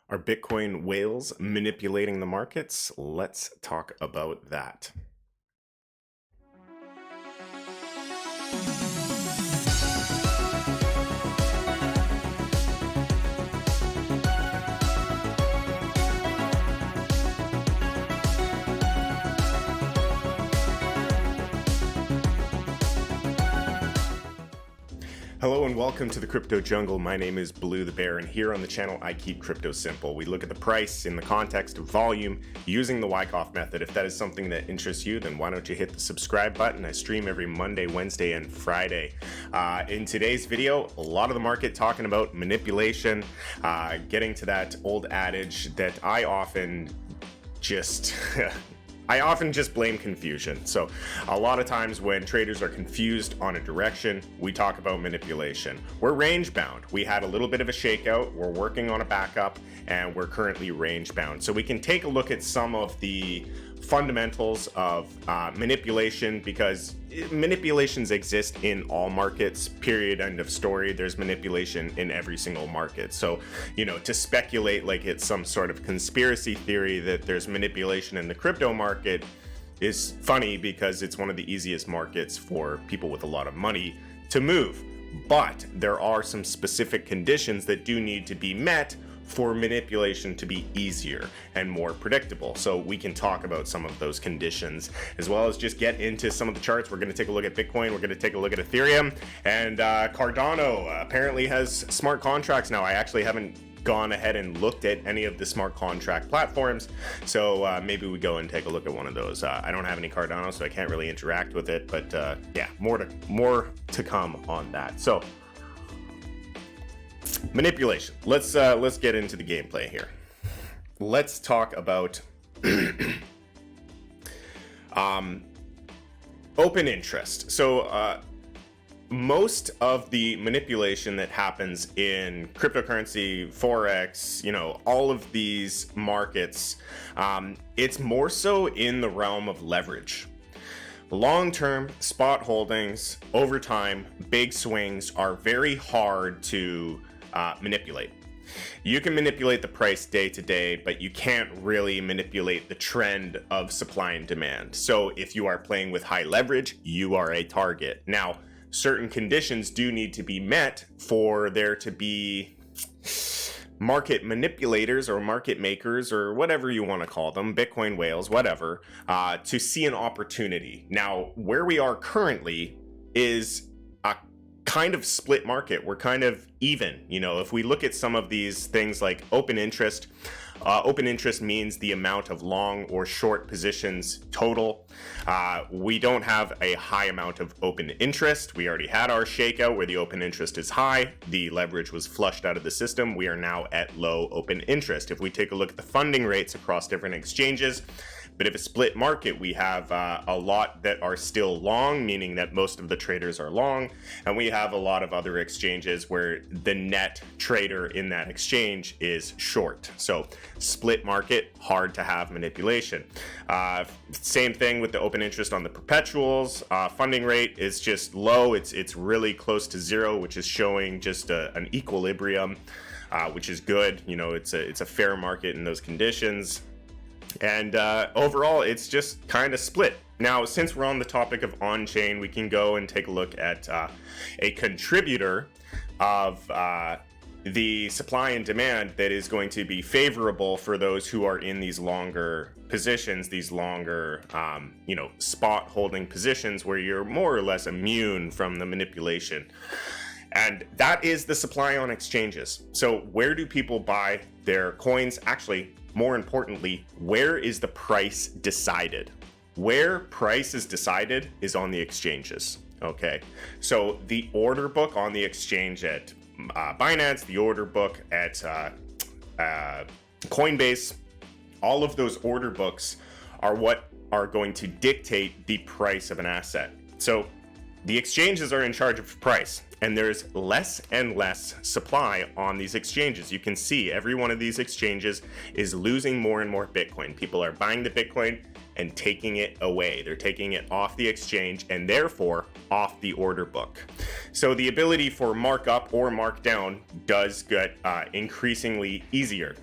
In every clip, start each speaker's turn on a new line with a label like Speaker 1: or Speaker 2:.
Speaker 1: Are Bitcoin whales manipulating the markets? Let's talk about that. Hello and welcome to the Crypto Jungle. My name is Blue the Bear, and here on the channel I keep crypto simple. We look at the price in the context of volume using the Wyckoff method. If that is something that interests you, then why don't you hit the subscribe button? I stream every Monday, Wednesday, and Friday. In today's video, a lot of the market talking about manipulation, getting to that old adage that I often just blame confusion. So a lot of times when traders are confused on a direction, we talk about manipulation. We're range bound. We had a little bit of a shakeout. We're working on a backup and we're currently range bound. So we can take a look at some of the fundamentals of manipulation, because manipulations exist in all markets, period, end of story. There's manipulation in every single market. So, to speculate like it's some sort of conspiracy theory that there's manipulation in the crypto market is funny, because it's one of the easiest markets for people with a lot of money to move. But there are some specific conditions that do need to be met for manipulation to be easier and more predictable. So we can talk about some of those conditions, as well as just get into some of the charts. We're going to take a look at Bitcoin, we're going to take a look at Ethereum, and Cardano apparently has smart contracts now. I actually haven't gone ahead and looked at any of the smart contract platforms, so maybe we go and take a look at one of those. I don't have any Cardano, so I can't really interact with it, but yeah, more to come on that. So manipulation. Let's get into the gameplay here. Let's talk about open interest. So most of the manipulation that happens in cryptocurrency, forex, all of these markets, it's more so in the realm of leverage. Long-term spot holdings over time, big swings are very hard to manipulate. You can manipulate the price day to day, but you can't really manipulate the trend of supply and demand. So if you are playing with high leverage, you are a target. Now, certain conditions do need to be met for there to be market manipulators or market makers, or whatever you want to call them, Bitcoin whales, whatever, to see an opportunity. Now, where we are currently is a kind of split market. We're kind of even. If we look at some of these things like open interest means the amount of long or short positions total. We don't have a high amount of open interest. We already had our shakeout where the open interest is high. The leverage was flushed out of the system. We are now at low open interest. If we take a look at the funding rates across different exchanges, bit of a split market. We have a lot that are still long, meaning that most of the traders are long, and we have a lot of other exchanges where the net trader in that exchange is short. So split market, hard to have manipulation. Same thing with the open interest on the perpetuals. Funding rate is just low. It's really close to zero, which is showing just an equilibrium, which is good. It's a fair market in those conditions. And overall, it's just kind of split. Now, since we're on the topic of on-chain, we can go and take a look at a contributor of the supply and demand that is going to be favorable for those who are in these longer positions, these longer, spot holding positions where you're more or less immune from the manipulation. And that is the supply on exchanges. So where do people buy their coins? Actually, more importantly, where is the price decided? Where price is decided is on the exchanges. Okay, so the order book on the exchange at Binance, the order book at Coinbase, all of those order books are what are going to dictate the price of an asset. So the exchanges are in charge of price, and there's less and less supply on these exchanges. You can see every one of these exchanges is losing more and more Bitcoin. People are buying the Bitcoin and taking it away. They're taking it off the exchange and therefore off the order book. So the ability for markup or markdown does get increasingly easier.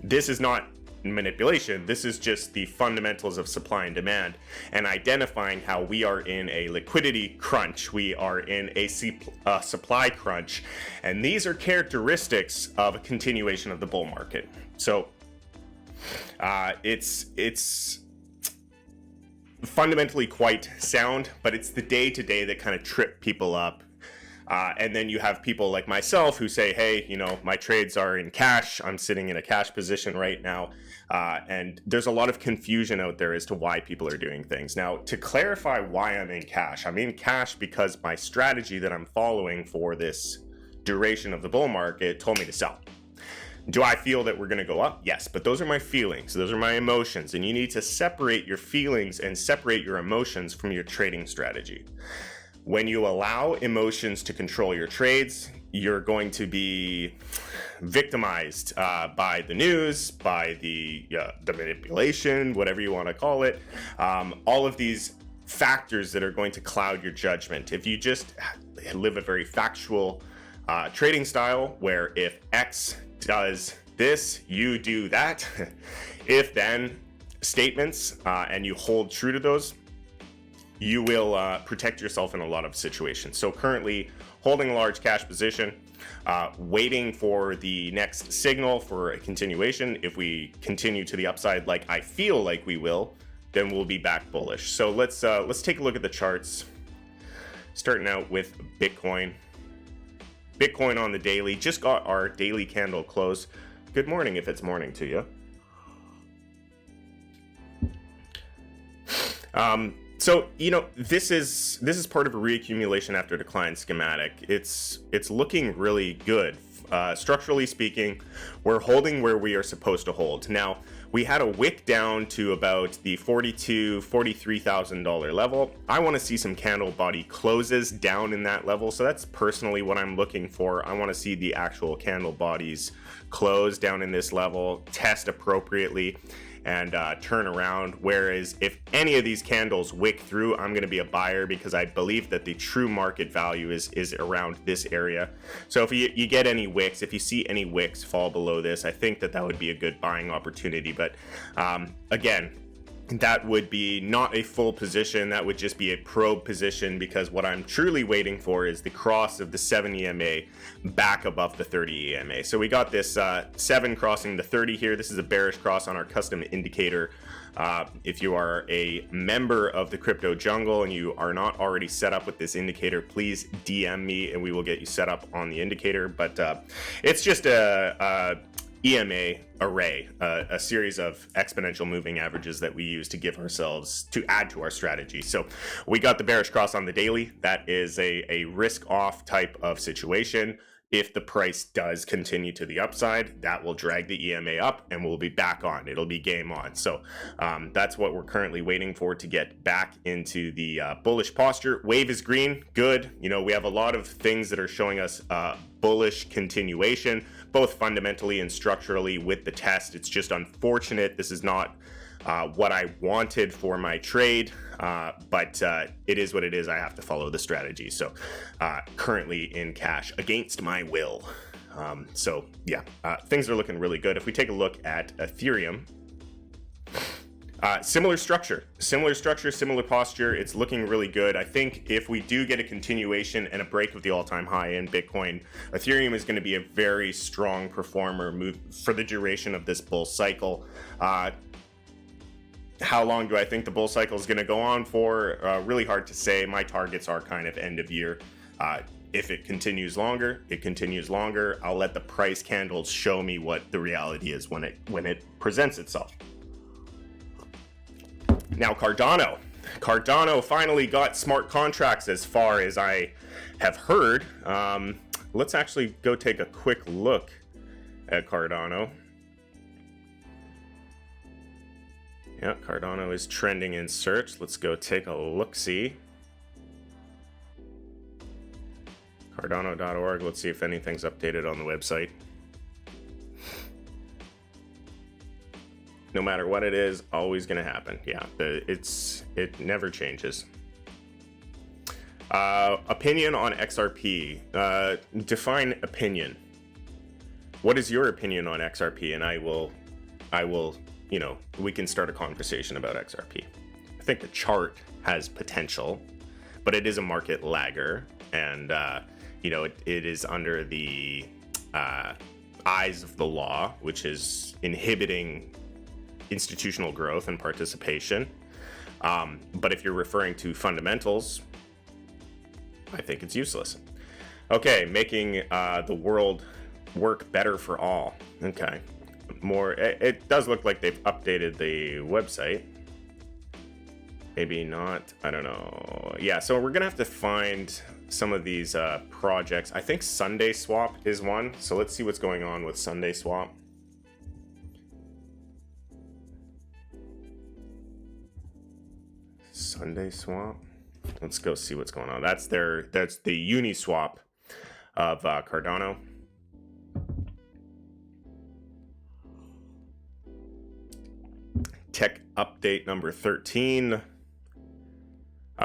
Speaker 1: This is not manipulation. This is just the fundamentals of supply and demand, and identifying how we are in a liquidity crunch, we are in a supply crunch, and these are characteristics of a continuation of the bull market. So it's fundamentally quite sound, but it's the day-to-day that kind of trip people up. And then you have people like myself who say, hey, you know, my trades are in cash. I'm sitting in a cash position right now. And there's a lot of confusion out there as to why people are doing things. Now, to clarify why I'm in cash because my strategy that I'm following for this duration of the bull market told me to sell. Do I feel that we're going to go up? Yes, but those are my feelings. Those are my emotions. And you need to separate your feelings and separate your emotions from your trading strategy. When you allow emotions to control your trades, you're going to be victimized by the news, by the manipulation, whatever you want to call it. All of these factors that are going to cloud your judgment. If you just live a very factual trading style where if X does this, you do that, if then statements, and you hold true to those, you will protect yourself in a lot of situations. So currently holding a large cash position, waiting for the next signal for a continuation. If we continue to the upside like I feel like we will, then we'll be back bullish. So let's take a look at the charts. Starting out with Bitcoin. Bitcoin on the daily, just got our daily candle close. Good morning if it's morning to you. So, you know, this is part of a reaccumulation after decline schematic. It's looking really good. Structurally speaking, we're holding where we are supposed to hold. Now, we had a wick down to about the $43,000 level. I want to see some candle body closes down in that level. So that's personally what I'm looking for. I want to see the actual candle bodies close down in this level, test appropriately, and turn around. Whereas if any of these candles wick through, I'm going to be a buyer because I believe that the true market value is around this area. So if you get any wicks, if you see any wicks fall below this, I think that would be a good buying opportunity. But again, that would be not a full position. That would just be a probe position, because what I'm truly waiting for is the cross of the 7 EMA back above the 30 EMA. So we got this 7 crossing the 30 here. This is a bearish cross on our custom indicator. If you are a member of the crypto jungle and you are not already set up with this indicator, please DM me and we will get you set up on the indicator. But it's just a EMA array, a series of exponential moving averages that we use to give ourselves, to add to our strategy. So we got the bearish cross on the daily. That is a risk off type of situation. If the price does continue to the upside, that will drag the EMA up and we'll be back on. It'll be game on. So that's what we're currently waiting for to get back into the bullish posture. Wave is green, good. You know, we have a lot of things that are showing us bullish continuation, both fundamentally and structurally with the test. It's just unfortunate. This is not what I wanted for my trade, but it is what it is. I have to follow the strategy. So currently in cash against my will. So yeah, things are looking really good. If we take a look at Ethereum, similar structure, similar posture. It's looking really good. I think if we do get a continuation and a break of the all-time high in Bitcoin, Ethereum is going to be a very strong performer move for the duration of this bull cycle. How long do I think the bull cycle is going to go on for? Really hard to say. My targets are kind of end of year. If it continues longer, it continues longer. I'll let the price candles show me what the reality is when it presents itself. Now Cardano finally got smart contracts as far as I have heard. Let's actually go take a quick look at Cardano. Yeah, Cardano is trending in search. Let's go take a look-see. Cardano.org. Let's see if anything's updated on the website. No matter what it is, always going to happen. Yeah, it never changes. Opinion on XRP. Define opinion. What is your opinion on XRP? And I will I will, you know, we can start a conversation about XRP. I think the chart has potential, but it is a market lagger, and you know, it is under the eyes of the law, which is inhibiting institutional growth and participation. But if you're referring to fundamentals, I think it's useless. Okay, making the world work better for all. Okay, more. It does look like they've updated the website. Maybe not. I don't know. Yeah, so we're gonna have to find some of these projects. I think Sunday Swap is one. So let's see what's going on with Sunday Swap. Sunday Swap. Let's go see what's going on. That's the Uniswap of Cardano. Tech update number 13.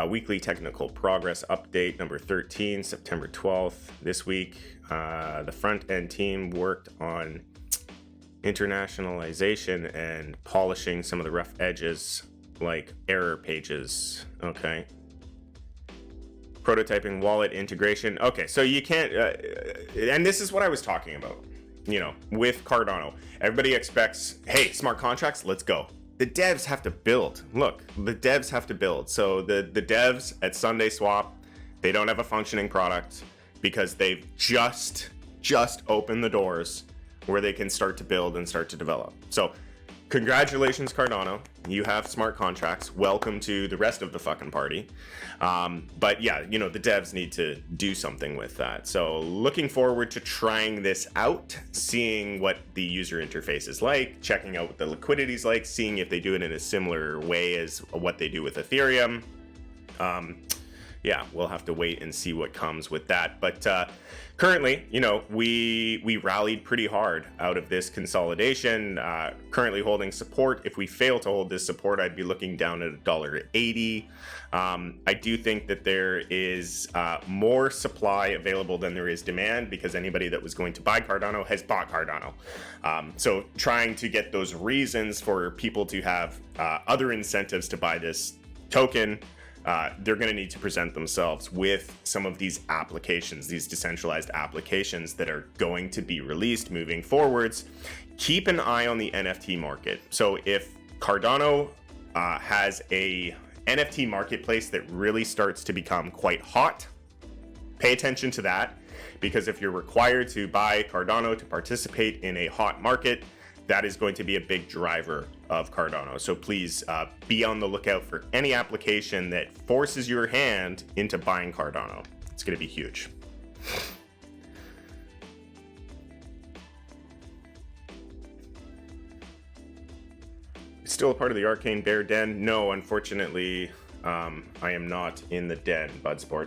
Speaker 1: Weekly technical progress update number 13, September 12th. This week, the front end team worked on internationalization and polishing some of the rough edges, like error pages. Okay. Prototyping wallet integration. Okay, so you can't, and this is what I was talking about, you know, with Cardano. Everybody expects, hey, smart contracts, let's go. The devs have to build. Look, the devs have to build. So the devs at Sunday Swap, they don't have a functioning product because they've just opened the doors where they can start to build and start to develop. So congratulations, Cardano. You have smart contracts. Welcome to the rest of the fucking party. But yeah, you know, the devs need to do something with that. So looking forward to trying this out, seeing what the user interface is like, checking out what the liquidity is like, seeing if they do it in a similar way as what they do with Ethereum. Yeah, we'll have to wait and see what comes with that. But currently, you know, we rallied pretty hard out of this consolidation, currently holding support. If we fail to hold this support, I'd be looking down at $1.80. I do think that there is more supply available than there is demand, because anybody that was going to buy Cardano has bought Cardano. So trying to get those reasons for people to have other incentives to buy this token, they're going to need to present themselves with some of these applications, these decentralized applications that are going to be released moving forwards. Keep an eye on the NFT market. So if Cardano has a NFT marketplace that really starts to become quite hot, pay attention to that, because if you're required to buy Cardano to participate in a hot market, that is going to be a big driver of Cardano. So please be on the lookout for any application that forces your hand into buying Cardano. It's going to be huge. Still a part of the Arcane Bear Den? No, unfortunately, I am not in the den, Budsport.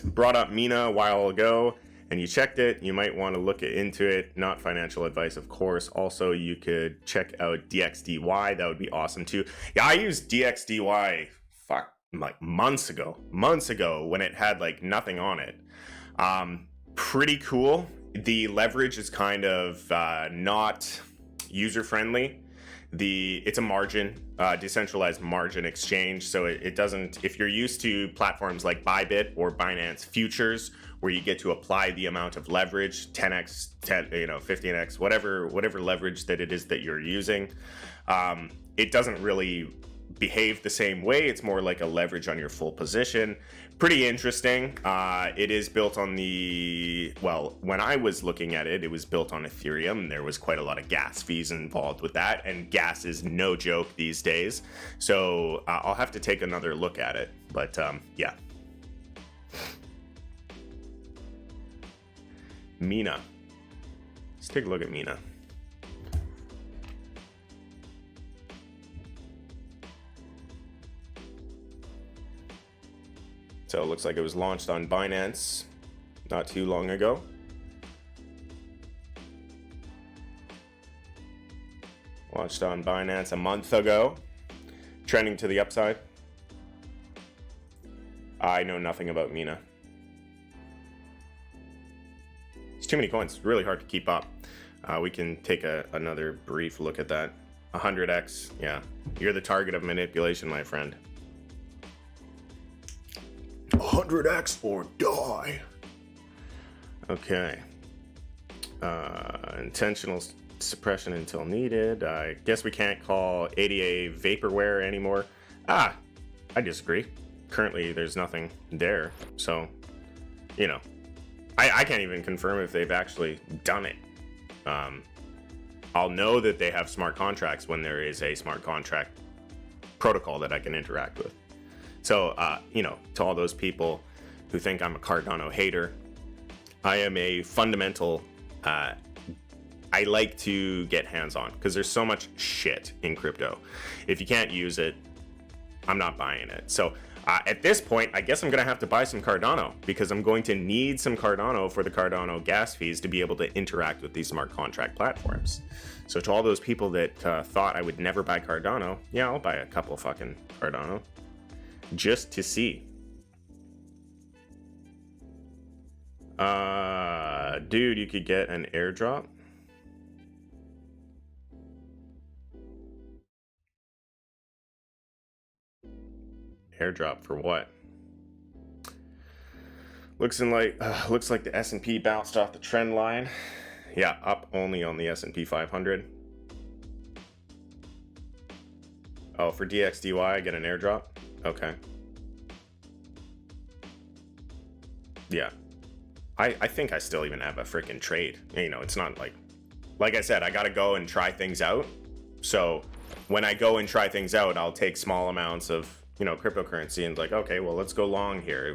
Speaker 1: Brought up Mina a while ago, and you checked it. You might want to look into it. Not financial advice, of course. Also, you could check out dxdy. That would be awesome too. Yeah, I used dxdy like months ago when it had like nothing on it. Pretty cool. The leverage is kind of not user friendly. It's a margin, decentralized margin exchange. So it doesn't, if you're used to platforms like Bybit or Binance Futures, where you get to apply the amount of leverage, 10x, 15x, whatever leverage that it is that you're using, it doesn't really behave the same way. It's more like a leverage on your full position. Pretty interesting. It is built on when I was looking at it, it was built on Ethereum. There was quite a lot of gas fees involved with that, and gas is no joke these days. So I'll have to take another look at it. But yeah. Mina. Let's take a look at Mina. So it looks like it was launched on Binance not too long ago. Launched on Binance a month ago. Trending to the upside. I know nothing about Mina. It's too many coins. It's really hard to keep up. We can take another brief look at that. 100x, yeah. You're the target of manipulation, my friend. 100x or die. Okay. Intentional suppression until needed. I guess we can't call ADA vaporware anymore. I disagree. Currently, there's nothing there. So, you know, I can't even confirm if they've actually done it. I'll know that they have smart contracts when there is a smart contract protocol that I can interact with. So, you know, to all those people who think I'm a Cardano hater, I am a fundamental, I like to get hands-on because there's so much shit in crypto. If you can't use it, I'm not buying it. So at this point, I guess I'm going to have to buy some Cardano because I'm going to need some Cardano for the Cardano gas fees to be able to interact with these smart contract platforms. So to all those people that thought I would never buy Cardano, yeah, I'll buy a couple fucking Cardano just to see. Dude, you could get an airdrop. Airdrop for what? Looks like the S&P bounced off the trend line. Yeah, up only on the S&P 500. Oh, for dXDY, I get an airdrop? Okay. Yeah. I think I still even have a freaking trade. You know, it's not like I said, I got to go and try things out. So when I go and try things out, I'll take small amounts of, you know, cryptocurrency and like, okay, well, let's go long here. I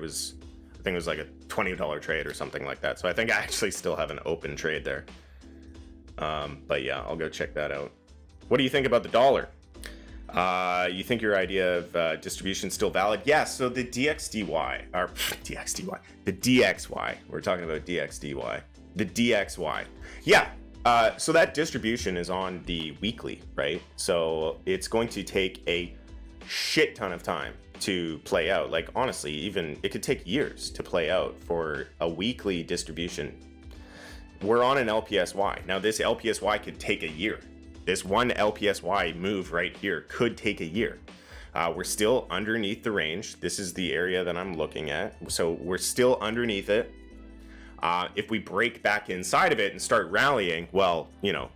Speaker 1: think it was like a $20 trade or something like that. So I think I actually still have an open trade there. But yeah, I'll go check that out. What do you think about the dollar? You think your idea of distribution is still valid? Yes. So the dXDY, or dXDY, the DXY. We're talking about dXDY. The DXY. Yeah. So that distribution is on the weekly, right? So it's going to take a shit ton of time to play out. Like honestly, even it could take years to play out for a weekly distribution. We're on an LPSY. Now this LPSY could take a year. This one LPSY move right here could take a year. We're still underneath the range. This is the area that I'm looking at. So we're still underneath it. If we break back inside of it and start rallying, well, you know,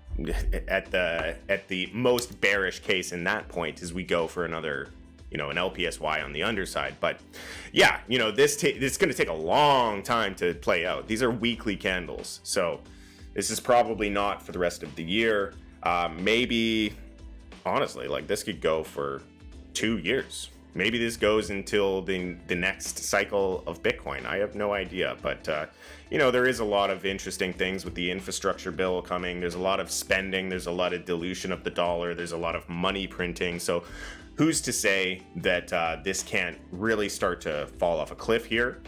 Speaker 1: at the most bearish case in that point is we go for another, you know, an LPSY on the underside. But yeah, you know, this is going to take a long time to play out. These are weekly candles. So this is probably not for the rest of the year. Maybe, honestly, like this could go for 2 years. Maybe this goes until the next cycle of Bitcoin. I have no idea, but you know, there is a lot of interesting things with the infrastructure bill coming. There's a lot of spending. There's a lot of dilution of the dollar. There's a lot of money printing. So who's to say that this can't really start to fall off a cliff here?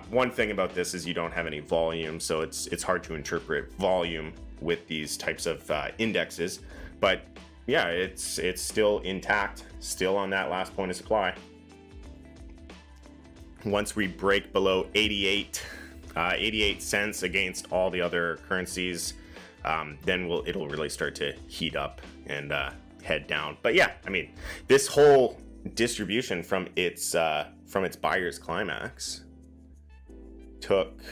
Speaker 1: One thing about this is you don't have any volume, so it's hard to interpret volume with these types of indexes. But yeah, it's still intact, still on that last point of supply. Once we break below 88 cents against all the other currencies, then it'll really start to heat up and head down. But yeah, I mean, this whole distribution from its buyer's climax took,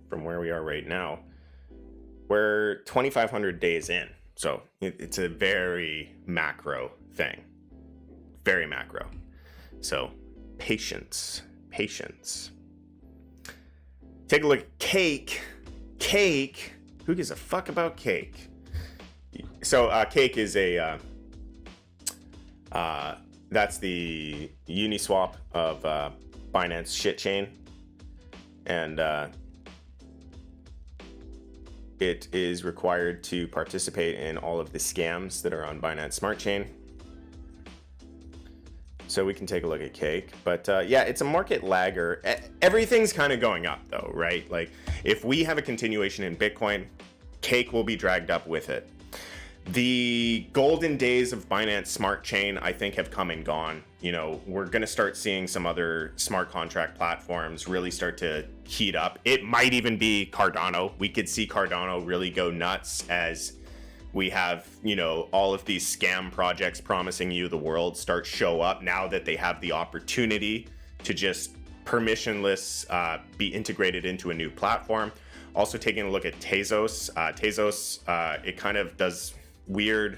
Speaker 1: from where we are right now, we're 2,500 days in. So it's a very macro thing, very macro. So patience. Take a look at cake. Who gives a fuck about cake? So cake is a that's the Uniswap of Binance shit chain, and it is required to participate in all of the scams that are on Binance Smart Chain. So we can take a look at cake, but yeah, it's a market lagger. Everything's kind of going up though, right? Like if we have a continuation in Bitcoin, cake will be dragged up with it. The golden days of Binance Smart Chain, I think, have come and gone. You know, we're going to start seeing some other smart contract platforms really start to heat up. It might even be Cardano. We could see Cardano really go nuts as we have, you know, all of these scam projects promising you the world start show up now that they have the opportunity to just permissionless be integrated into a new platform. Also taking a look at Tezos. It kind of does weird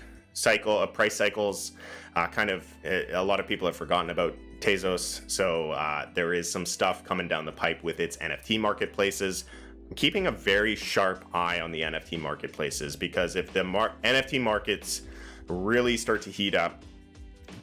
Speaker 1: price cycles. A lot of people have forgotten about Tezos, so there is some stuff coming down the pipe with its NFT marketplaces. I'm keeping a very sharp eye on the NFT marketplaces, because if the NFT markets really start to heat up,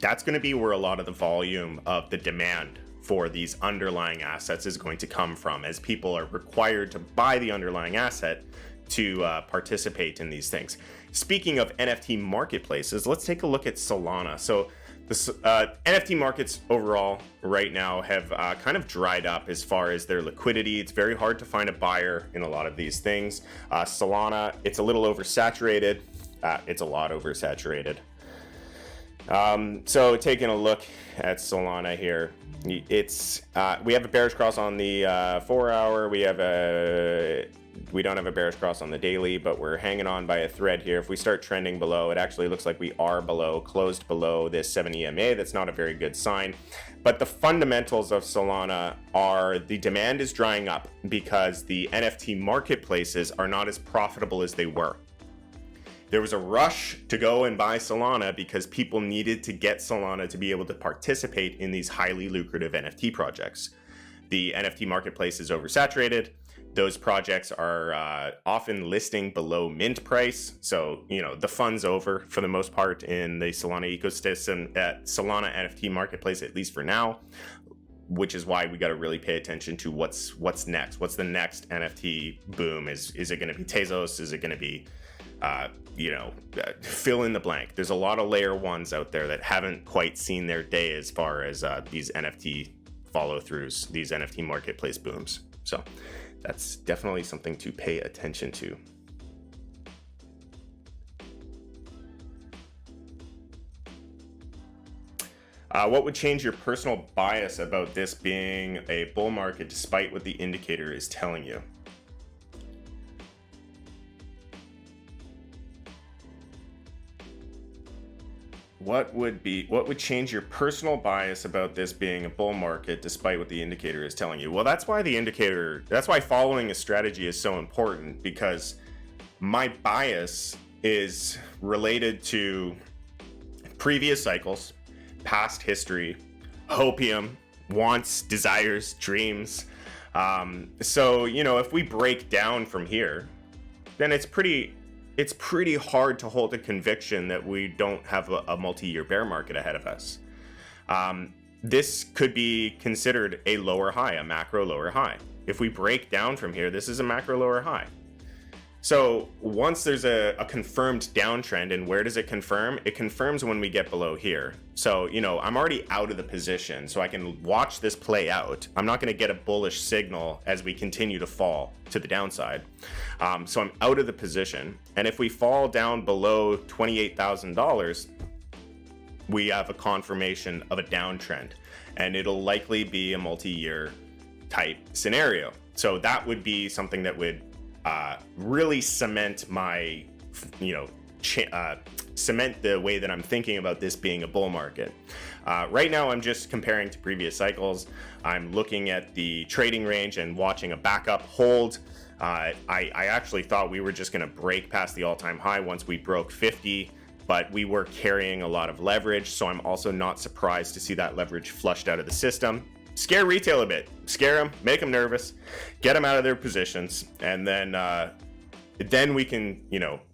Speaker 1: that's going to be where a lot of the volume of the demand for these underlying assets is going to come from, as people are required to buy the underlying asset to participate in these things. Speaking of NFT marketplaces, let's take a look at Solana. So the NFT markets overall right now have kind of dried up as far as their liquidity. It's very hard to find a buyer in a lot of these things. Solana, it's a little oversaturated. It's a lot oversaturated. So taking a look at Solana here, we have a bearish cross on the 4 hour. We don't have a bearish cross on the daily, but we're hanging on by a thread here. If we start trending below, it actually looks like we are closed below this 7 EMA. That's not a very good sign. But the fundamentals of Solana are the demand is drying up because the NFT marketplaces are not as profitable as they were. There was a rush to go and buy Solana because people needed to get Solana to be able to participate in these highly lucrative NFT projects. The NFT marketplace is oversaturated. Those projects are often listing below mint price. So, you know, the fun's over for the most part in the Solana ecosystem, at Solana NFT marketplace, at least for now, which is why we got to really pay attention to what's next. What's the next NFT boom? Is it going to be Tezos? Is it going to be fill in the blank. There's a lot of layer ones out there that haven't quite seen their day as far as these NFT follow-throughs, these NFT marketplace booms. So that's definitely something to pay attention to. What would change your personal bias about this being a bull market despite what the indicator is telling you? What would change your personal bias about this being a bull market despite what the indicator is telling you? Well, that's why following a strategy is so important, because my bias is related to previous cycles, past history, hopium, wants, desires, dreams. So, you know, if we break down from here, then it's pretty hard to hold a conviction that we don't have a multi-year bear market ahead of us. This could be considered a lower high, a macro lower high. If we break down from here, this is a macro lower high. So once there's a confirmed downtrend, and where does it confirm? It confirms when we get below here. So, you know, I'm already out of the position, so I can watch this play out. I'm not going to get a bullish signal as we continue to fall to the downside. So I'm out of the position. And if we fall down below $28,000, we have a confirmation of a downtrend, and it'll likely be a multi-year type scenario. So that would be something that would really cement my, cement the way that I'm thinking about this being a bull market. Right now, I'm just comparing to previous cycles. I'm looking at the trading range and watching a backup hold. I actually thought we were just going to break past the all-time high once we broke 50, but we were carrying a lot of leverage, so I'm also not surprised to see that leverage flushed out of the system. Scare retail a bit, scare them, make them nervous, get them out of their positions, and then we can,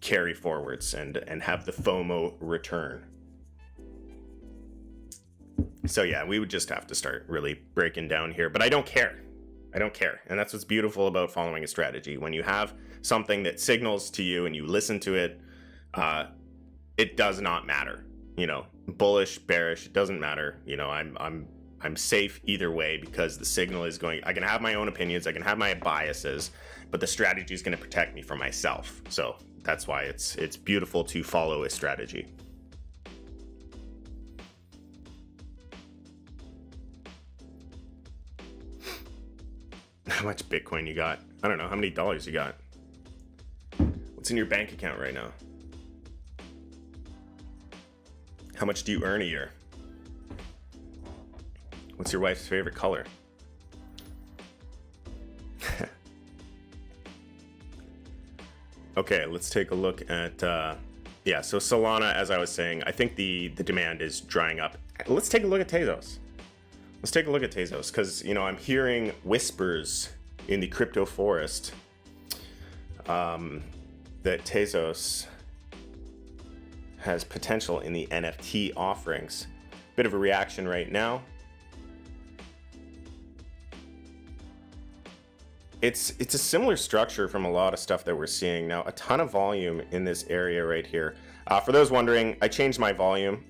Speaker 1: carry forwards and have the FOMO return. So yeah, we would just have to start really breaking down here, but I don't care. And that's what's beautiful about following a strategy. When you have something that signals to you and you listen to it, it does not matter. Bullish, bearish, it doesn't matter. I'm safe either way because the signal is going. I can have my own opinions, I can have my biases, but the strategy is going to protect me from myself. So that's why it's beautiful to follow a strategy. How much Bitcoin you got? I don't know. How many dollars you got? What's in your bank account right now? How much do you earn a year? What's your wife's favorite color? Okay, let's take a look at, yeah, so Solana, as I was saying, I think the demand is drying up. Let's take a look at Tezos. Let's take a look at Tezos, because, you know, I'm hearing whispers in the crypto forest that Tezos has potential in the NFT offerings. Bit of a reaction right now. It's a similar structure from a lot of stuff that we're seeing now. A ton of volume in this area right here. For those wondering, I changed my volume.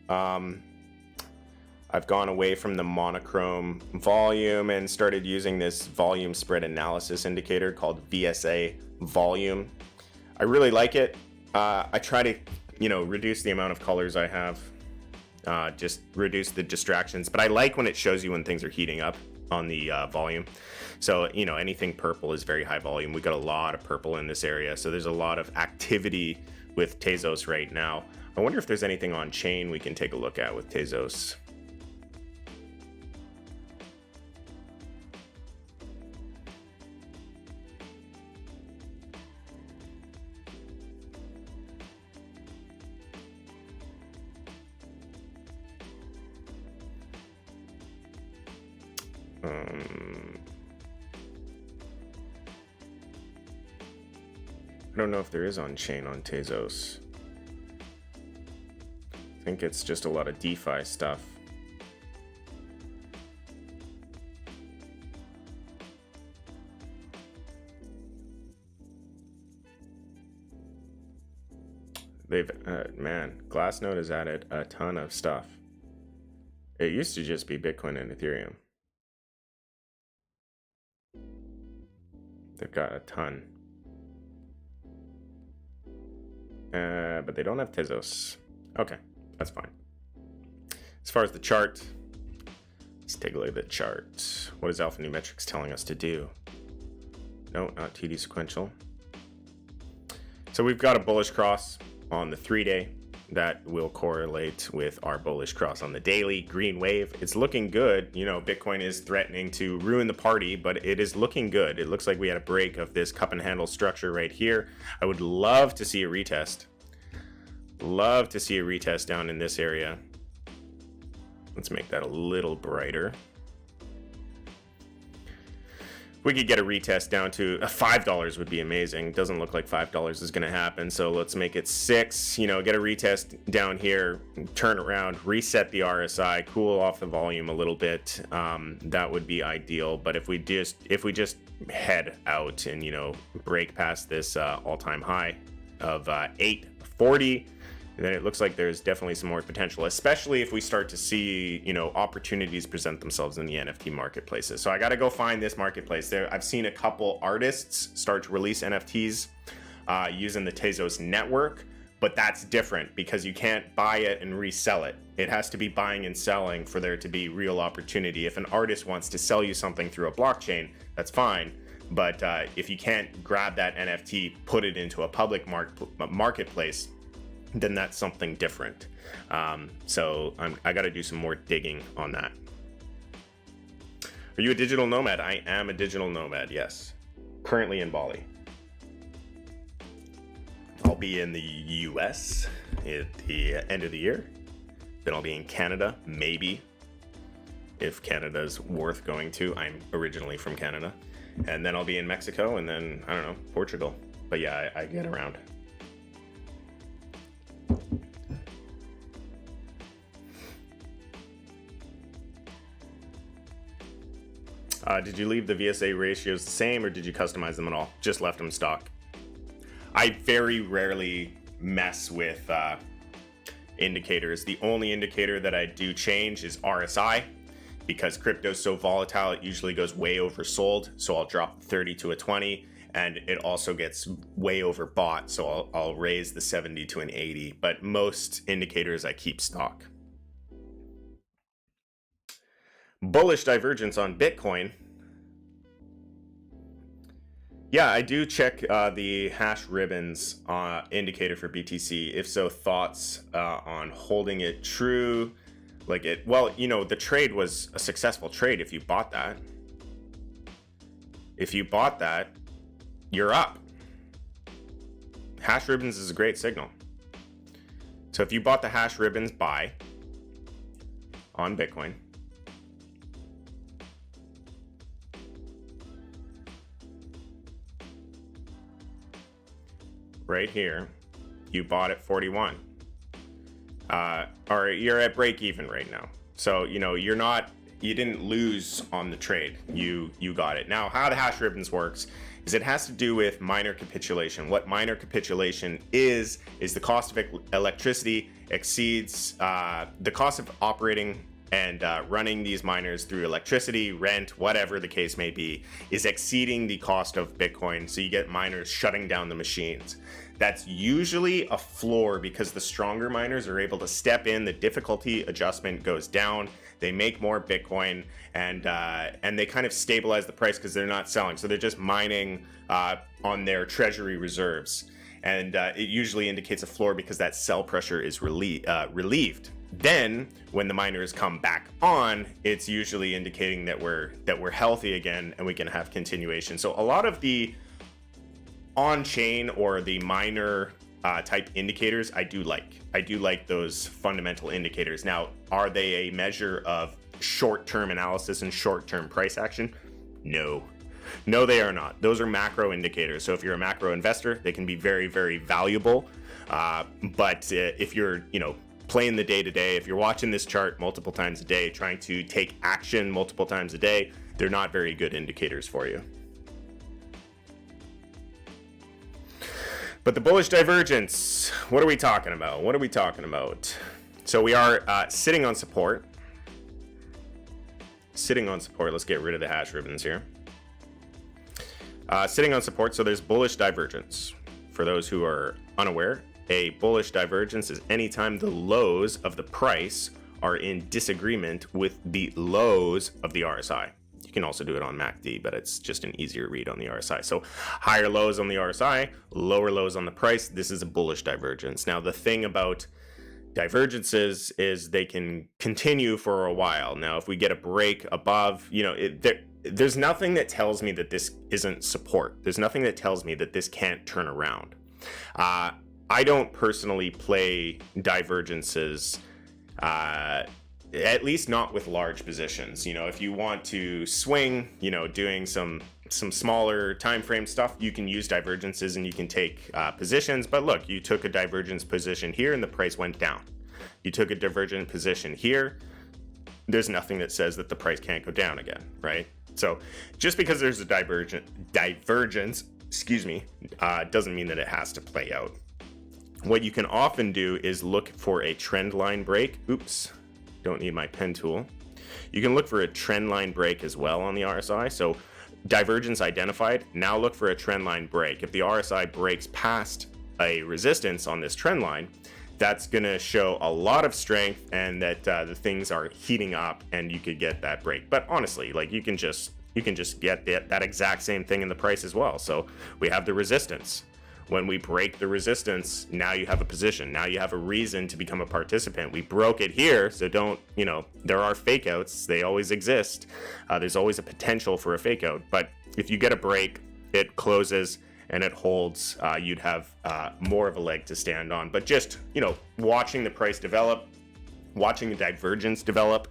Speaker 1: I've gone away from the monochrome volume and started using this volume spread analysis indicator called VSA volume. I really like it. I try to, you know, reduce the amount of colors I have, just reduce the distractions. But I like when it shows you when things are heating up on the volume. So, you know, anything purple is very high volume. We've got a lot of purple in this area. So there's a lot of activity with Tezos right now. I wonder if there's anything on chain we can take a look at with Tezos. I don't know if there is on chain on Tezos. I think it's just a lot of DeFi stuff. They've, man, Glassnode has added a ton of stuff. It used to just be Bitcoin and Ethereum. They've got a ton. But they don't have Tezos. Okay, that's fine. As far as the chart, let's take a look at the chart. What is Alpha Numerics telling us to do? No, not TD sequential. So we've got a bullish cross on the 3-day that will correlate with our bullish cross on the daily. Green wave, it's looking good. You know, Bitcoin is threatening to ruin the party, but it is looking good. It looks like we had a break of this cup and handle structure right here. I would love to see a retest. Love to see a retest down in this area. Let's make that a little brighter. If we could get a retest down to $5 would be amazing. Doesn't look like $5 is going to happen. So let's make it 6, you know, get a retest down here, turn around, reset the RSI, cool off the volume a little bit. That would be ideal. But if we just head out and, you know, break past this all-time high of 840, then it looks like there's definitely some more potential, especially if we start to see, you know, opportunities present themselves in the NFT marketplaces. So I got to go find this marketplace there. I've seen a couple artists start to release NFTs using the Tezos network, but that's different because you can't buy it and resell it. It has to be buying and selling for there to be real opportunity. If an artist wants to sell you something through a blockchain, that's fine. But if you can't grab that NFT, put it into a public marketplace, then that's something different. So I got to do some more digging on that. Are you a digital nomad? I am a digital nomad, yes. Currently in Bali. I'll be in the US at the end of the year. Then I'll be in Canada, maybe, if Canada's worth going to. I'm originally from Canada. And then I'll be in Mexico, and then, I don't know, Portugal. But yeah, I get around. Did you leave the VSA ratios the same, or did you customize them at all? Just left them stock. I very rarely mess with indicators. The only indicator that I do change is RSI. because crypto's so volatile, it usually goes way oversold. So I'll drop 30 to a 20, and it also gets way overbought. So I'll raise the 70 to an 80, but most indicators I keep stock. Bullish divergence on Bitcoin. Yeah, I do check the hash ribbons indicator for BTC. If so, thoughts on holding it true? Like it, well, you know, the trade was a successful trade if you bought that. If you bought that, you're up. Hash ribbons is a great signal. So if you bought the hash ribbons, buy on Bitcoin. Right here, you bought at 41, or you're at break even right now. So, you know, you didn't lose on the trade. You got it. Now, how the hash ribbons works is it has to do with miner capitulation. What miner capitulation is the cost of electricity exceeds the cost of operating and running these miners through electricity, rent, whatever the case may be, is exceeding the cost of Bitcoin. So you get miners shutting down the machines. That's usually a floor because the stronger miners are able to step in, the difficulty adjustment goes down, they make more Bitcoin, and they kind of stabilize the price because they're not selling. So they're just mining on their treasury reserves. And it usually indicates a floor because that sell pressure is relieved. Then when the miners come back on, it's usually indicating that we're healthy again and we can have continuation. So a lot of the on-chain or the miner type indicators I do like those fundamental indicators. Now, are they a measure of short-term analysis and short-term price action? No, they are not. Those are macro indicators. So if you're a macro investor, they can be very, very valuable. But if you're, playing the day-to-day, if you're watching this chart multiple times a day, trying to take action multiple times a day, they're not very good indicators for you. But the bullish divergence, what are we talking about? So we are sitting on support. Let's get rid of the hash ribbons here. Sitting on support, so there's bullish divergence. For those who are unaware, a bullish divergence is anytime the lows of the price are in disagreement with the lows of the RSI. You can also do it on MACD, but it's just an easier read on the RSI. So higher lows on the RSI, lower lows on the price. This is a bullish divergence. Now, the thing about divergences is they can continue for a while. Now, if we get a break above, there's nothing that tells me that this isn't support. There's nothing that tells me that this can't turn around. I don't personally play divergences, at least not with large positions. If you want to swing, doing some smaller time frame stuff, you can use divergences and you can take positions. But look, you took a divergence position here and the price went down. You took a divergent position here. There's nothing that says that the price can't go down again, right? So just because there's a divergence, doesn't mean that it has to play out. What you can often do is look for a trend line break. Oops, don't need my pen tool. You can look for a trend line break as well on the RSI. So divergence identified, now look for a trend line break. If the RSI breaks past a resistance on this trend line, that's going to show a lot of strength and that the things are heating up and you could get that break. But honestly, like you can just get that exact same thing in the price as well. So we have the resistance. When we break the resistance, now you have a position. Now you have a reason to become a participant. We broke it here, so there are fake outs. They always exist. There's always a potential for a fake out. But if you get a break, it closes and it holds, you'd have more of a leg to stand on. But just, watching the price develop, watching the divergence develop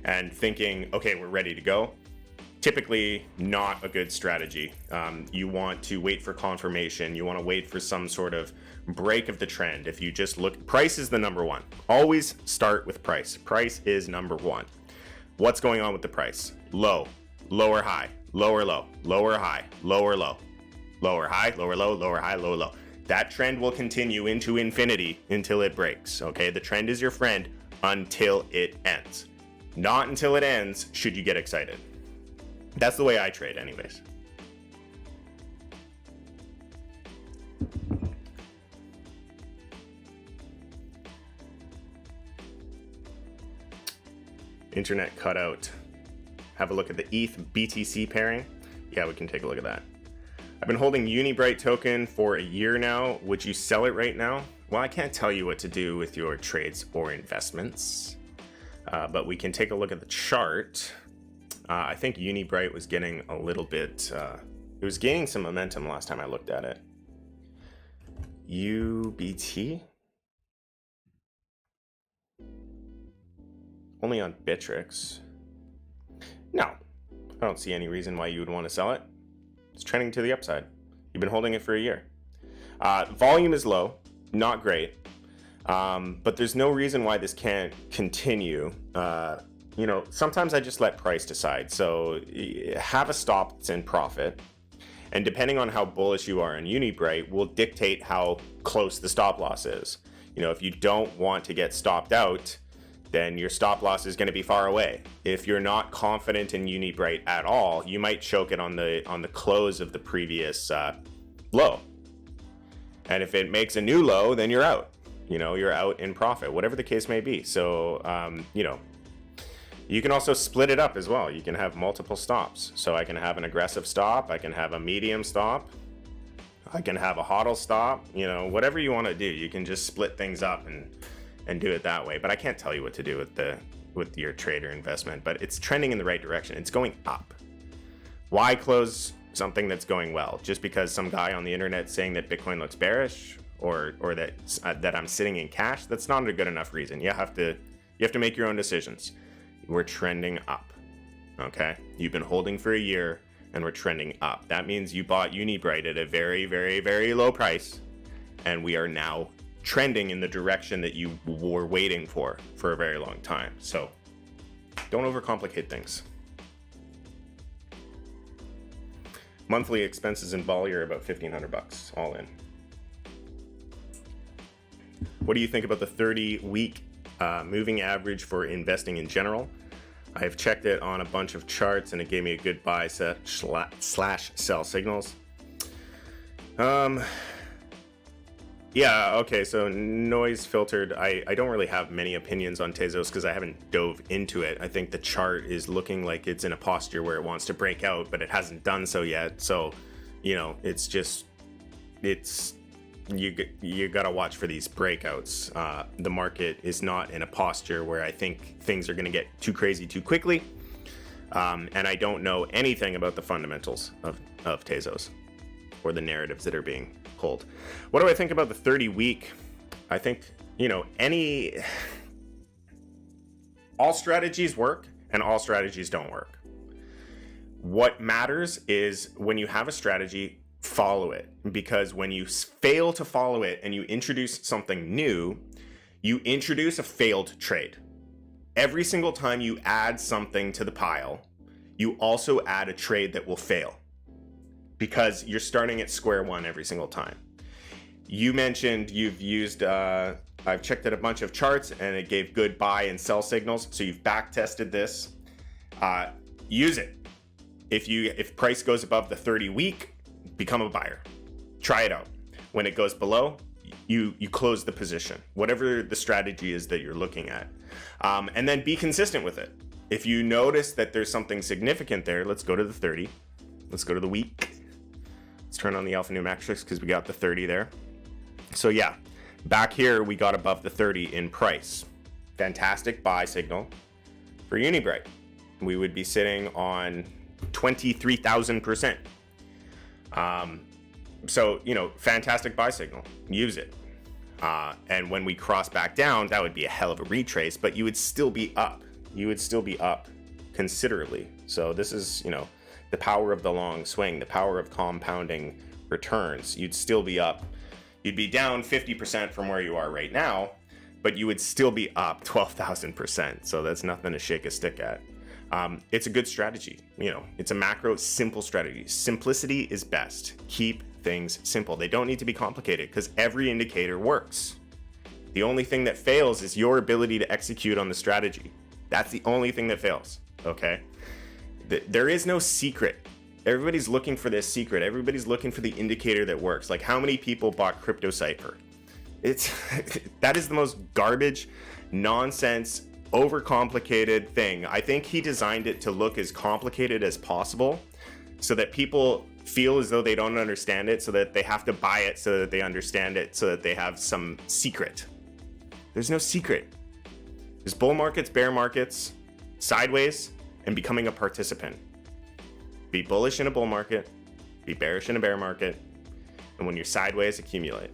Speaker 1: and thinking, okay, we're ready to go. Typically not a good strategy. You want to wait for confirmation. You want to wait for some sort of break of the trend. If you just look, price is the number one. Always start with price. Price is number one. What's going on with the price? Low, lower high, lower low, lower high, lower low, lower high, lower low, lower high, lower low. That trend will continue into infinity until it breaks. Okay, the trend is your friend until it ends. Not until it ends should you get excited. That's the way I trade anyways. Internet cut out. Have a look at the ETH BTC pairing. Yeah, we can take a look at that. I've been holding Unibright token for a year now. Would you sell it right now? Well, I can't tell you what to do with your trades or investments, but we can take a look at the chart. I think Unibright was getting a little bit, it was gaining some momentum last time I looked at it. UBT? Only on Bittrex. No, I don't see any reason why you would want to sell it. It's trending to the upside. You've been holding it for a year. Volume is low, not great, but there's no reason why this can't continue. You know, sometimes I just let price decide. So have a stop that's in profit, and depending on how bullish you are on Unibright will dictate how close the stop loss is. You know, if you don't want to get stopped out, then your stop loss is going to be far away. If you're not confident in Unibright at all, you might choke it on the close of the previous low. And if it makes a new low, then you're out. You know, you're out in profit, whatever the case may be. So, you know, you can also split it up as well. You can have multiple stops. So I can have an aggressive stop. I can have a medium stop. I can have a hodl stop. You know, whatever you want to do, you can just split things up and do it that way. But I can't tell you what to do with your trade or investment, but it's trending in the right direction. It's going up. Why close something that's going well? Just because some guy on the internet saying that Bitcoin looks bearish or that I'm sitting in cash? That's not a good enough reason. You have to make your own decisions. We're trending up. Okay? You've been holding for a year and we're trending up. That means you bought Unibright at a very, very, very low price, and we are now trending in the direction that you were waiting for a very long time. So don't overcomplicate things. Monthly expenses in Bali are about $1,500 all in. What do you think about the 30-week moving average for investing in general? I've checked it on a bunch of charts and it gave me a good buy slash sell signals. Yeah, okay, so noise filtered. I don't really have many opinions on Tezos because I haven't dove into it. I think the chart is looking like it's in a posture where it wants to break out, but it hasn't done so yet. So, you know, you gotta watch for these breakouts. The market is not in a posture where I think things are gonna get too crazy too quickly. And I don't know anything about the fundamentals of Tezos or the narratives that are being pulled. What do I think about the 30-week? I think, you know, all strategies work and all strategies don't work. What matters is when you have a strategy, follow it, because when you fail to follow it and you introduce something new, you introduce a failed trade. Every single time you add something to the pile, you also add a trade that will fail, because you're starting at square one every single time. You mentioned you've used, I've checked at a bunch of charts and it gave good buy and sell signals. So you've back tested this. Use it. If price goes above the 30-week, become a buyer. Try it out. When it goes below, you close the position, whatever the strategy is that you're looking at. And then be consistent with it. If you notice that there's something significant there, let's go to the 30. Let's go to the week. Let's turn on the alpha matrix because we got the 30 there. So yeah, back here we got above the 30 in price. Fantastic buy signal for Unibright. We would be sitting on 23,000%. So, you know, fantastic buy signal. Use it. And when we cross back down, that would be a hell of a retrace, but you would still be up. You would still be up considerably. So this is, you know, the power of the long swing, the power of compounding returns. You'd still be up. You'd be down 50% from where you are right now, but you would still be up 12,000%. So that's nothing to shake a stick at. It's a good strategy. You know, it's a macro simple strategy. Simplicity is best. Keep things simple. They don't need to be complicated because every indicator works. The only thing that fails is your ability to execute on the strategy. That's the only thing that fails, okay? There is no secret. Everybody's looking for this secret. Everybody's looking for the indicator that works. Like, how many people bought Crypto Cypher? It's that is the most garbage, nonsense, overcomplicated thing. I think he designed it to look as complicated as possible so that people feel as though they don't understand it, so that they have to buy it so that they understand it, so that they have some secret. There's no secret. There's bull markets, bear markets, sideways, and becoming a participant. Be bullish in a bull market, be bearish in a bear market, and when you're sideways, accumulate.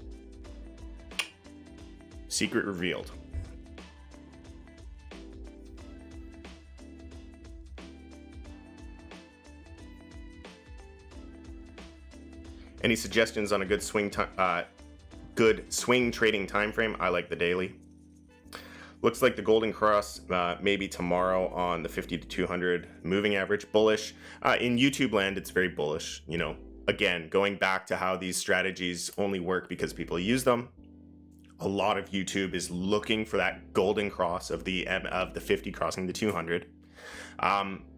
Speaker 1: Secret revealed. Any suggestions on a good swing trading time frame? I like the daily. Looks like the golden cross maybe tomorrow on the 50 to 200 moving average, bullish. In YouTube land, it's very bullish. You know, again, going back to how these strategies only work because people use them. A lot of YouTube is looking for that golden cross of the 50 crossing the 200.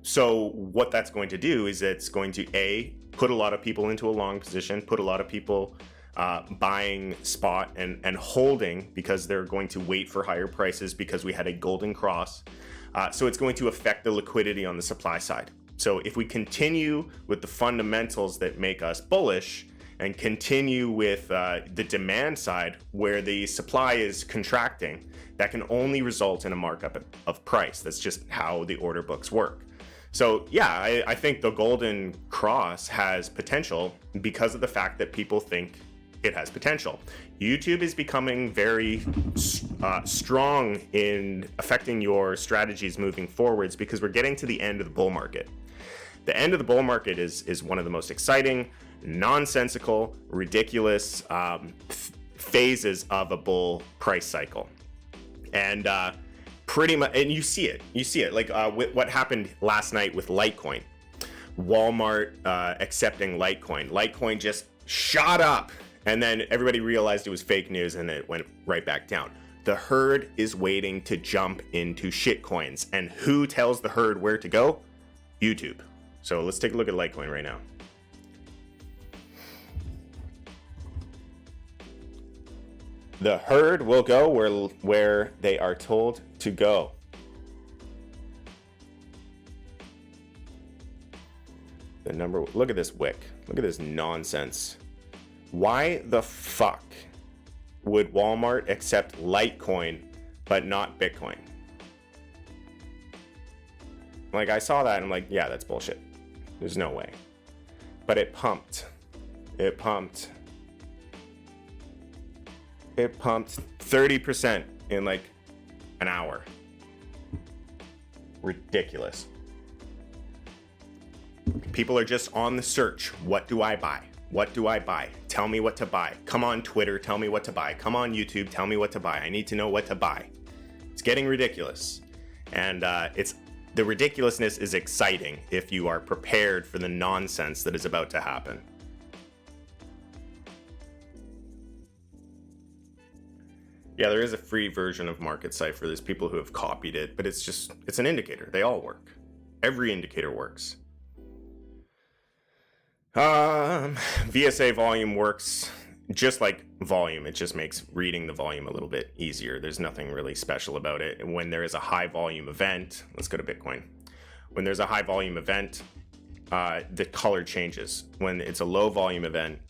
Speaker 1: So what that's going to do is it's going to put a lot of people into a long position, put a lot of people buying spot and holding because they're going to wait for higher prices because we had a golden cross. So it's going to affect the liquidity on the supply side. So if we continue with the fundamentals that make us bullish and continue with the demand side where the supply is contracting, that can only result in a markup of price. That's just how the order books work. So yeah, I think the golden cross has potential because of the fact that people think it has potential. YouTube is becoming very strong in affecting your strategies moving forwards because we're getting to the end of the bull market. The end of the bull market is one of the most exciting, nonsensical, ridiculous phases of a bull price cycle. And pretty much, and you see it like what happened last night with Litecoin. Walmart accepting Litecoin just shot up, and then everybody realized it was fake news and it went right back down. The herd is waiting to jump into shitcoins, and who tells the herd where to go? YouTube. So let's take a look at Litecoin right now. The herd will go where they are told to go. Look at this wick. Look at this nonsense. Why the fuck would Walmart accept Litecoin but not Bitcoin? Like, I saw that and I'm like, yeah, that's bullshit. There's no way. But it pumped. It pumped 30% in like an hour. Ridiculous. People are just on the search. What do I buy? What do I buy? Tell me what to buy. Come on Twitter, tell me what to buy. Come on YouTube, tell me what to buy. I need to know what to buy. It's getting ridiculous. And the ridiculousness is exciting if you are prepared for the nonsense that is about to happen. Yeah, there is a free version of Market Cypher. There's people who have copied it, but it's an indicator. They all work. Every indicator works. VSA volume works just like volume. It just makes reading the volume a little bit easier. There's nothing really special about it. And when there is a high volume event, let's go to Bitcoin. When there's a high volume event, the color changes. When it's a low volume event,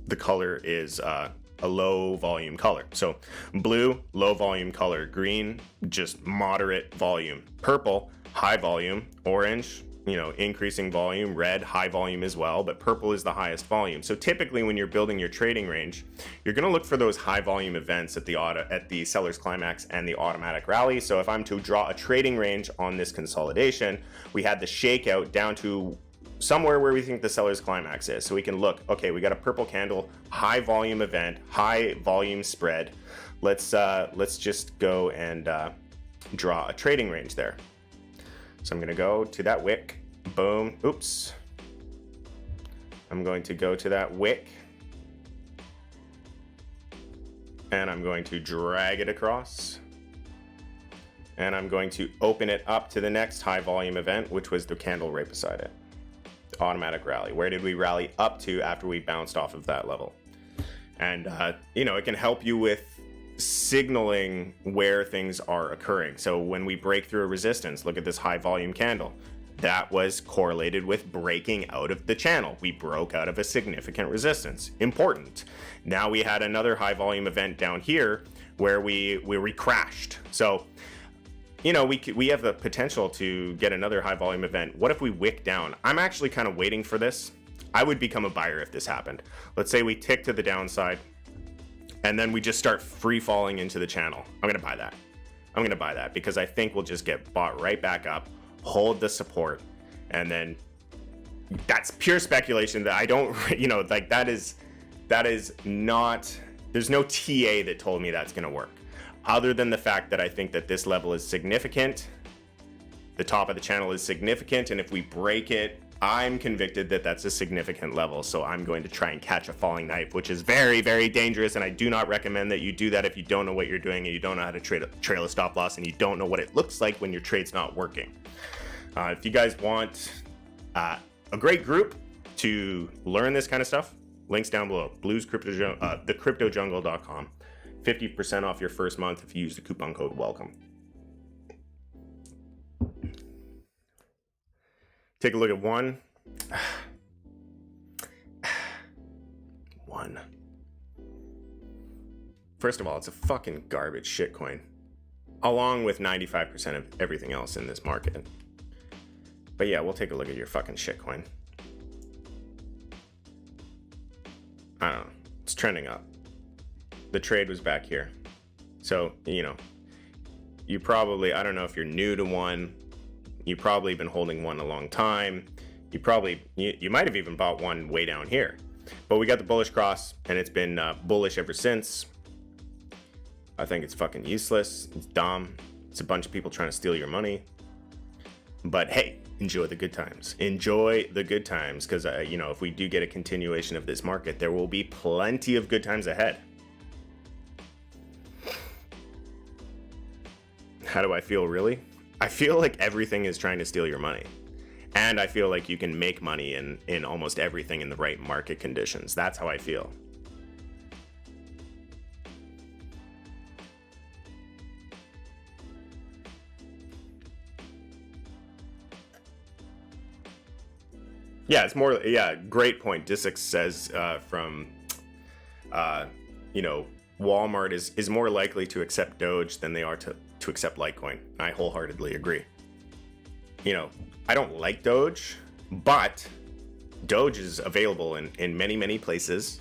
Speaker 1: the color is a low volume color. So blue, low volume color. Green, just moderate volume. Purple, high volume. Orange, increasing volume. Red, high volume as well, but purple is the highest volume. So typically when you're building your trading range, you're going to look for those high volume events at the seller's climax and the automatic rally. So if I'm to draw a trading range on this consolidation, we had the shakeout down to somewhere where we think the seller's climax is. So we can look, okay, we got a purple candle, high volume event, high volume spread. Let's just go and draw a trading range there. So I'm going to go to that wick. Boom. Oops. I'm going to go to that wick. And I'm going to drag it across. and I'm going to open it up to the next high volume event, which was the candle right beside it. Automatic rally. Where did we rally up to after we bounced off of that level? And you know, it can help you with signaling where things are occurring. So when we break through a resistance, look at this high volume candle. That was correlated with breaking out of the channel. We broke out of a significant resistance. Important. Now we had another high volume event down here where we crashed. So, you know, we have the potential to get another high volume event. What if we wick down? I'm actually kind of waiting for this. I would become a buyer if this happened. Let's say we tick to the downside and then we just start free falling into the channel. I'm gonna buy that. I'm gonna buy that because I think we'll just get bought right back up, hold the support, and then that's pure speculation that I don't, you know, like that is not, there's no TA that told me that's gonna work. Other than the fact that I think that this level is significant, the top of the channel is significant, and if we break it, I'm convicted that that's a significant level, so I'm going to try and catch a falling knife, which is very, very dangerous, and I do not recommend that you do that if you don't know what you're doing and you don't know how to trail a stop loss and you don't know what it looks like when your trade's not working. If you guys want a great group to learn this kind of stuff, links down below, thecryptojungle.com. 50% off your first month if you use the coupon code WELCOME. Take a look at one. One. First of all, it's a fucking garbage shitcoin, along with 95% of everything else in this market. But yeah, we'll take a look at your fucking shitcoin. I don't know. It's trending up. The trade was back here. So, you know, you probably, I don't know if you're new to one. You've probably been holding one a long time. You might have even bought one way down here. But we got the bullish cross, and it's been bullish ever since. I think it's fucking useless. It's dumb. It's a bunch of people trying to steal your money. But hey, enjoy the good times. Enjoy the good times, because you know, if we do get a continuation of this market, there will be plenty of good times ahead. How do I feel, really? I feel like everything is trying to steal your money. And I feel like you can make money in almost everything in the right market conditions. That's how I feel. Yeah, it's more, yeah, great point. dYdX says you know, Walmart is more likely to accept Doge than they are to accept Litecoin. I wholeheartedly agree. You know, I don't like Doge, but Doge is available in many, many places,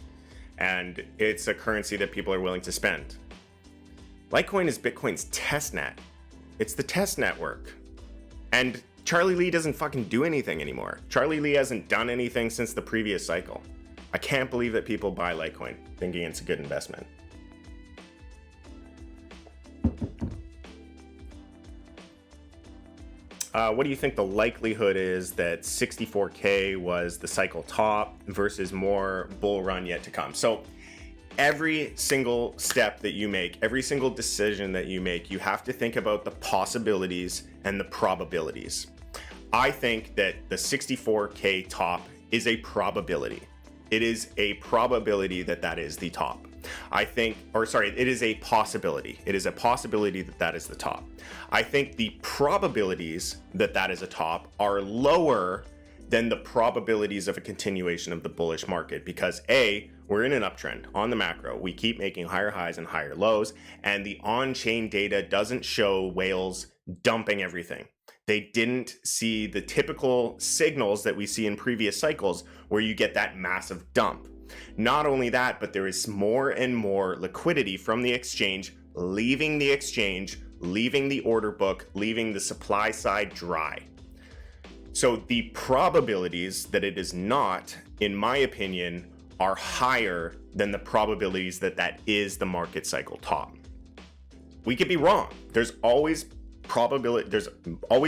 Speaker 1: and it's a currency that people are willing to spend. Litecoin is Bitcoin's testnet. It's the test network. And Charlie Lee doesn't fucking do anything anymore. Charlie Lee hasn't done anything since the previous cycle. I can't believe that people buy Litecoin thinking it's a good investment. What do you think the likelihood is that 64K was the cycle top versus more bull run yet to come? So every single step that you make, every single decision that you make, you have to think about the possibilities and the probabilities. I think that the 64K top is a probability. It is a probability that that is the top. It is a possibility. It is a possibility that that is the top. I think the probabilities that that is a top are lower than the probabilities of a continuation of the bullish market because A, we're in an uptrend on the macro. We keep making higher highs and higher lows, and the on-chain data doesn't show whales dumping everything. They didn't see the typical signals that we see in previous cycles where you get that massive dump. Not only that, but there is more and more liquidity from the exchange, leaving the order book, leaving the supply side dry. So the probabilities that it is not, in my opinion, are higher than the probabilities that that is the market cycle top. We could be wrong. There's always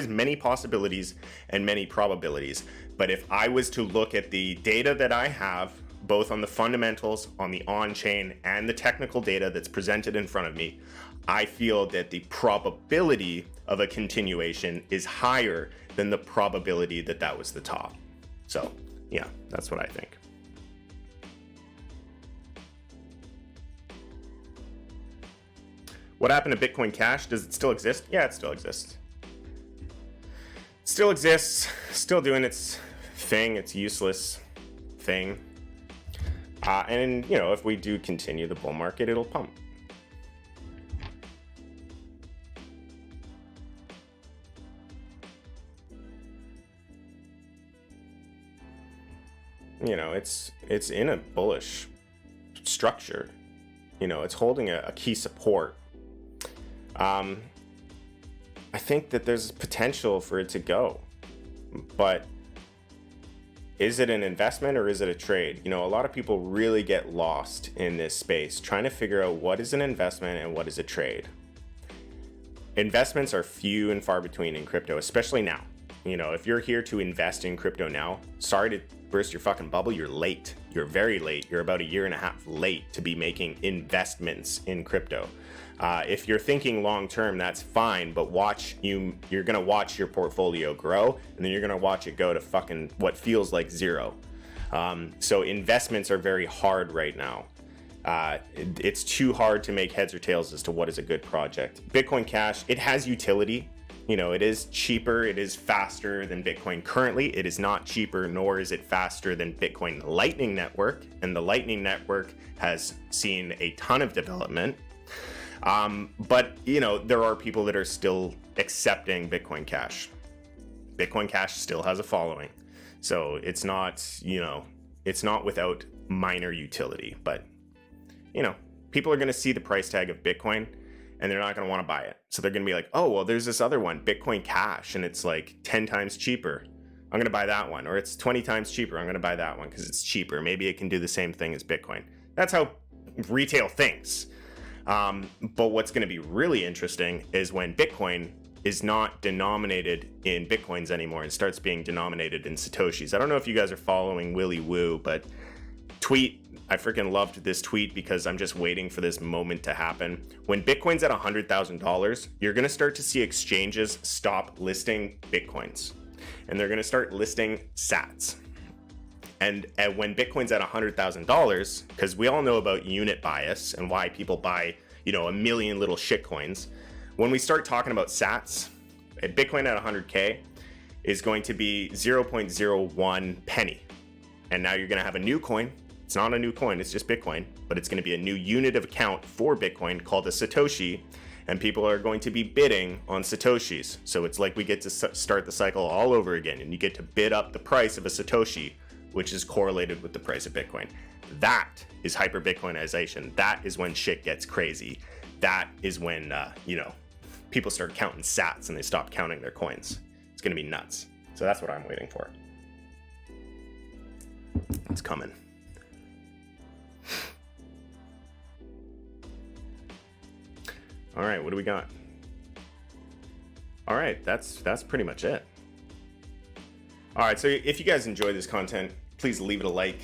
Speaker 1: many possibilities and many probabilities. But if I was to look at the data that I have, both on the fundamentals, on the on-chain, and the technical data that's presented in front of me, I feel that the probability of a continuation is higher than the probability that that was the top. So yeah, that's what I think. What happened to Bitcoin Cash? Does it still exist? Yeah, it still exists. Still exists, still doing its thing, its useless thing. And you know, if we do continue the bull market, it'll pump. You know, it's in a bullish structure. You know, it's holding a key support. I think that there's potential for it to go, but is it an investment or is it a trade? You know, a lot of people really get lost in this space trying to figure out what is an investment and what is a trade. Investments are few and far between in crypto, especially now. You know, if you're here to invest in crypto now, sorry to burst your fucking bubble, you're late. You're very late. You're about 1.5 years late to be making investments in crypto. If you're thinking long term, that's fine, but you're gonna watch your portfolio grow, and then you're gonna watch it go to fucking what feels like zero. So investments are very hard right now. It's too hard to make heads or tails as to what is a good project. Bitcoin Cash, it has utility. You know, it is cheaper, it is faster than Bitcoin currently. It is not cheaper, nor is it faster than Bitcoin Lightning Network, and the Lightning Network has seen a ton of development. But you know, there are people that are still accepting Bitcoin Cash. Bitcoin Cash still has a following, so it's not, you know, it's not without minor utility. But you know, people are going to see the price tag of Bitcoin and they're not going to want to buy it, so they're going to be like, oh well, there's this other one, Bitcoin Cash, and it's like 10 times cheaper, I'm going to buy that one. Or it's 20 times cheaper, I'm going to buy that one because it's cheaper, maybe it can do the same thing as Bitcoin. That's how retail thinks. But what's going to be really interesting is when Bitcoin is not denominated in Bitcoins anymore and starts being denominated in Satoshis. I don't know if you guys are following Willy Woo, but I freaking loved this tweet because I'm just waiting for this moment to happen. When Bitcoin's at $100,000, you're going to start to see exchanges stop listing Bitcoins, and they're going to start listing sats. And when Bitcoin's at $100,000, because we all know about unit bias and why people buy, you know, 1 million little shit coins. When we start talking about sats, Bitcoin at 100K is going to be 0.01 penny. And now you're going to have a new coin. It's not a new coin, it's just Bitcoin, but it's going to be a new unit of account for Bitcoin called a Satoshi. And people are going to be bidding on Satoshis. So it's like we get to start the cycle all over again, and you get to bid up the price of a Satoshi, which is correlated with the price of Bitcoin. That is hyper Bitcoinization. That is when shit gets crazy. That is when, you know, people start counting sats and they stop counting their coins. It's going to be nuts. So that's what I'm waiting for. It's coming. All right, what do we got? All right, that's pretty much it. All right, so if you guys enjoy this content, please leave it a like.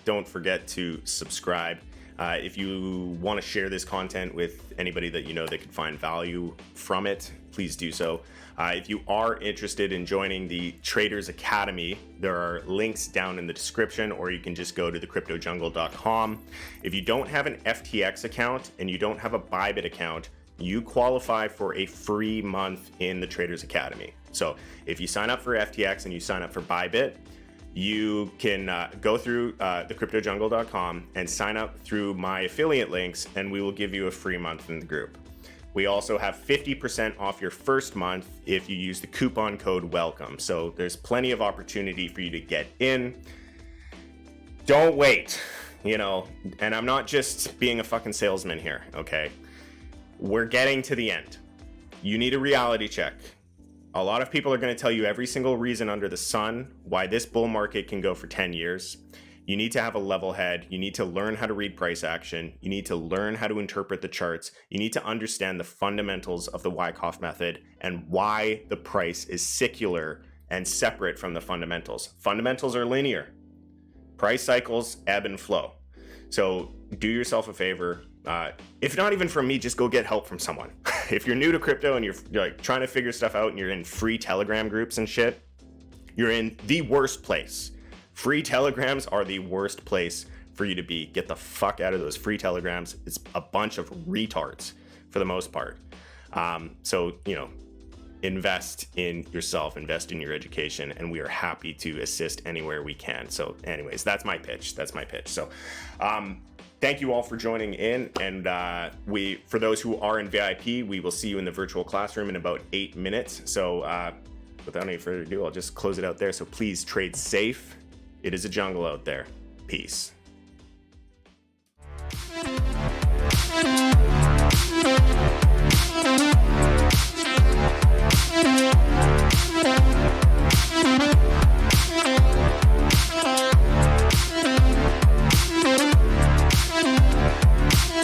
Speaker 1: Don't forget to subscribe. If you want to share this content with anybody that you know that could find value from it, please do so. If you are interested in joining the Traders Academy, there are links down in the description, or you can just go to thecryptojungle.com. If you don't have an FTX account and you don't have a Bybit account, you qualify for a free month in the Traders Academy. So if you sign up for FTX and you sign up for Bybit, you can go through thecryptojungle.com and sign up through my affiliate links, and we will give you a free month in the group. We also have 50% off your first month if you use the coupon code WELCOME. So there's plenty of opportunity for you to get in. Don't wait, you know, and I'm not just being a fucking salesman here, okay? We're getting to the end. You need a reality check. A lot of people are going to tell you every single reason under the sun why this bull market can go for 10 years. You need to have a level head. You need to learn how to read price action. You need to learn how to interpret the charts. You need to understand the fundamentals of the Wyckoff method and why the price is secular and separate from the fundamentals. Fundamentals are linear. Price cycles ebb and flow. So do yourself a favor. If not even from me, just go get help from someone. if you're new to crypto and you're like trying to figure stuff out and you're in free Telegram groups and shit, you're in the worst place. Free telegrams are the worst place for you to be. Get the fuck out of those free telegrams. It's a bunch of retards for the most part. So, you know, invest in yourself, invest in your education, and we are happy to assist anywhere we can. So anyways, that's my pitch. So, thank you all for joining in. And for those who are in VIP, we will see you in the virtual classroom in about 8 minutes. So without any further ado, I'll just close it out there. So please trade safe. It is a jungle out there. Peace.